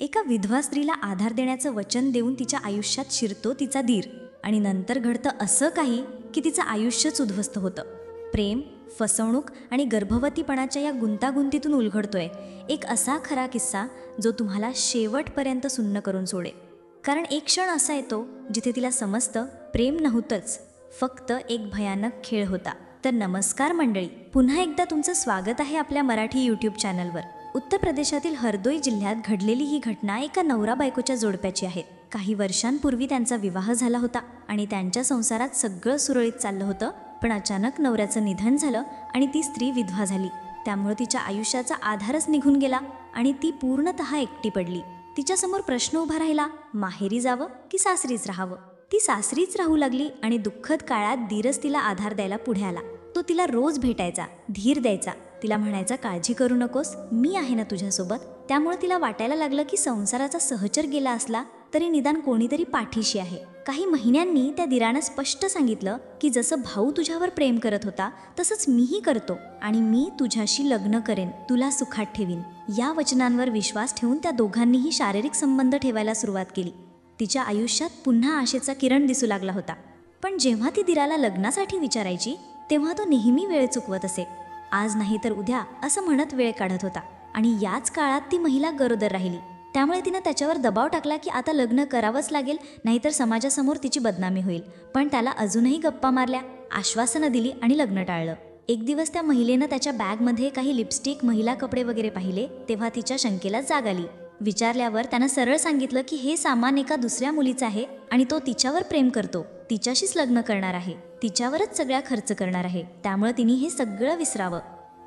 एका विधवा स्त्रीला आधार देण्याचं वचन देऊन तिच्या आयुष्यात शिरतो तिचा धीर आणि नंतर घडतं असं काही की तिचं आयुष्यच उद्ध्वस्त होतं. प्रेम, फसवणूक आणि गर्भवतीपणाच्या या गुंतागुंतीतून उलगडतोय एक असा खरा किस्सा जो तुम्हाला शेवटपर्यंत सुन्न करून सोडेल. कारण एक क्षण असा येतो जिथे तिला समजतं प्रेम नव्हतंच, फक्त एक भयानक खेळ होता. तर नमस्कार मंडळी, पुन्हा एकदा तुमचं स्वागत आहे आपल्या मराठी यूट्यूब चॅनलवर. उत्तर प्रदेशातील हरदोई जिल्ह्यात घडलेली ही घटना एका नवरा बायकोच्या जोडप्याची आहे. काही वर्षांपूर्वी त्यांचा विवाह झाला होता आणि त्यांच्या संसारात सगळं सुरळीत चाललं होतं. पण अचानक नवऱ्याचं निधन झालं आणि ती स्त्री विधवा झाली. त्यामुळे तिच्या आयुष्याचा आधारच निघून गेला आणि ती पूर्णतः एकटी पडली. तिच्यासमोर प्रश्न उभा राहिला, माहेरी जावं की सासरीच राहावं. ती सासरीच राहू लागली आणि दुःखद काळात धीरच तिला आधार द्यायला पुढे आला. तो तिला रोज भेटायचा, धीर द्यायचा, तिला म्हणायचा काळजी करू नकोस, मी आहे ना तुझ्यासोबत. त्यामुळे तिला वाटायला लागलं की संसाराचा सहचर गेला असला तरी निदान कोणीतरी पाठीशी आहे. काही महिन्यांनी त्या धीरानं स्पष्ट सांगितलं की जसं भाऊ तुझ्यावर प्रेम करत होता तसंच मीही करतो आणि मी तुझ्याशी लग्न करेन, तुला सुखात ठेवीन. या वचनांवर विश्वास ठेवून त्या दोघांनीही शारीरिक संबंध ठेवायला सुरुवात केली. तिच्या आयुष्यात पुन्हा आशेचा किरण दिसू लागला होता. पण जेव्हा ती धीराला लग्नासाठी विचारायची तेव्हा तो नेहमी वेळ चुकवत असे. आज नाही तर उद्या असं म्हणत वेळ काढत होता. आणि याच काळात ती महिला गरोदर राहिली. त्यामुळे तिनं त्याच्यावर दबाव टाकला की आता लग्न करावंच लागेल, नाहीतर समाजासमोर तिची बदनामी होईल. पण त्याला अजूनही गप्पा मारल्या, आश्वासनं दिली आणि लग्न टाळलं. एक दिवस त्या महिलेनं त्याच्या बॅगमध्ये काही लिपस्टिक, महिला कपडे वगैरे पाहिले तेव्हा तिच्या शंकेला जाग आली. विचारल्यावर त्यानं सरळ सांगितलं की हे सामान एका दुसऱ्या मुलीचं आहे आणि तो तिच्यावर प्रेम करतो, तिच्याशीच लग्न करणार आहे, तिच्यावरच सगळा खर्च करणार आहे. त्यामुळे तिने हे सगळं विसरावं.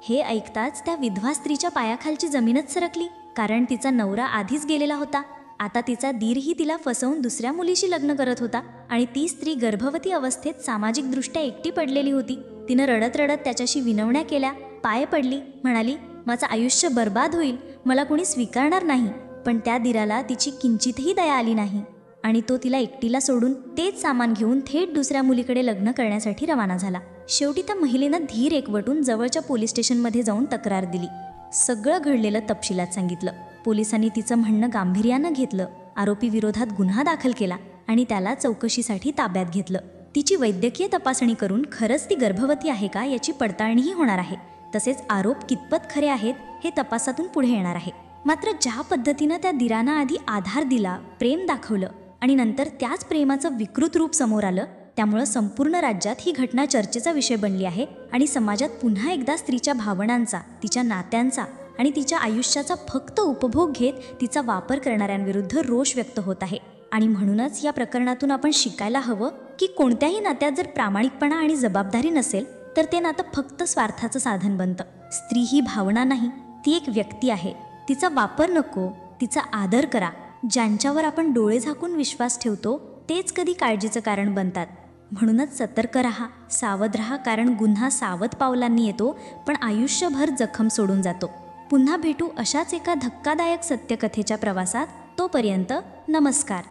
हे ऐकताच त्या विधवा स्त्रीच्या पायाखालची जमीनच सरकली. कारण तिचा नवरा आधीच गेलेला होता. आता तिचा दीरही तिला फसवून दुसऱ्या मुलीशी लग्न करत होता आणि ती स्त्री गर्भवती अवस्थेत सामाजिकदृष्ट्या एकटी पडलेली होती. तिनं रडत रडत त्याच्याशी विनवण्या केल्या, पाय पडली, म्हणाली माझं आयुष्य बर्बाद होईल, मला कोणी स्वीकारणार नाही. पण त्या दीराला तिची किंचितही दया आली नाही आणि तो तिला एकटीला सोडून तेच सामान घेऊन थेट दुसऱ्या मुलीकडे लग्न करण्यासाठी रवाना झाला. शेवटी त्या महिलेनं धीर एकवटून जवळच्या पोलीस स्टेशनमध्ये जाऊन तक्रार दिली. सगळं घडलेलं तपशिलात सांगितलं. पोलिसांनी तिचं म्हणणं गांभीर्यानं घेतलं. आरोपी विरोधात गुन्हा दाखल केला आणि त्याला चौकशीसाठी ताब्यात घेतलं. तिची वैद्यकीय तपासणी करून खरंच ती गर्भवती आहे का याची पडताळणीही होणार आहे. तसेच आरोप कितपत खरे आहेत हे तपासातून पुढे येणार आहे. मात्र ज्या पद्धतीनं त्या धीरानं आधी आधार दिला, प्रेम दाखवलं आणि नंतर त्याच प्रेमाचं विकृत रूप समोर आलं, त्यामुळं संपूर्ण राज्यात ही घटना चर्चेचा विषय बनली आहे. आणि समाजात पुन्हा एकदा स्त्रीच्या भावनांचा, तिच्या नात्यांचा आणि तिच्या आयुष्याचा फक्त उपभोग घेत तिचा वापर करणाऱ्यांविरुद्ध रोष व्यक्त होत आहे. आणि म्हणूनच या प्रकरणातून आपण शिकायला हवं की कोणत्याही नात्यात जर प्रामाणिकपणा आणि जबाबदारी नसेल तर ते नातं फक्त स्वार्थाचं साधन बनतं. स्त्री ही भावना नाही, ती एक व्यक्ती आहे. तिचा वापर नको, तिचा आदर करा. ज्यांच्यावर आपण डोळे झाकून विश्वास ठेवतो तेच कधी काळजीचं कारण बनतात. म्हणूनच सतर्क राहा, सावध राहा, कारण गुन्हा सावध पावलांनी येतो पण आयुष्यभर जखम सोडून जातो. पुन्हा भेटू अशाच एका धक्कादायक सत्यकथेच्या प्रवासात. तोपर्यंत नमस्कार.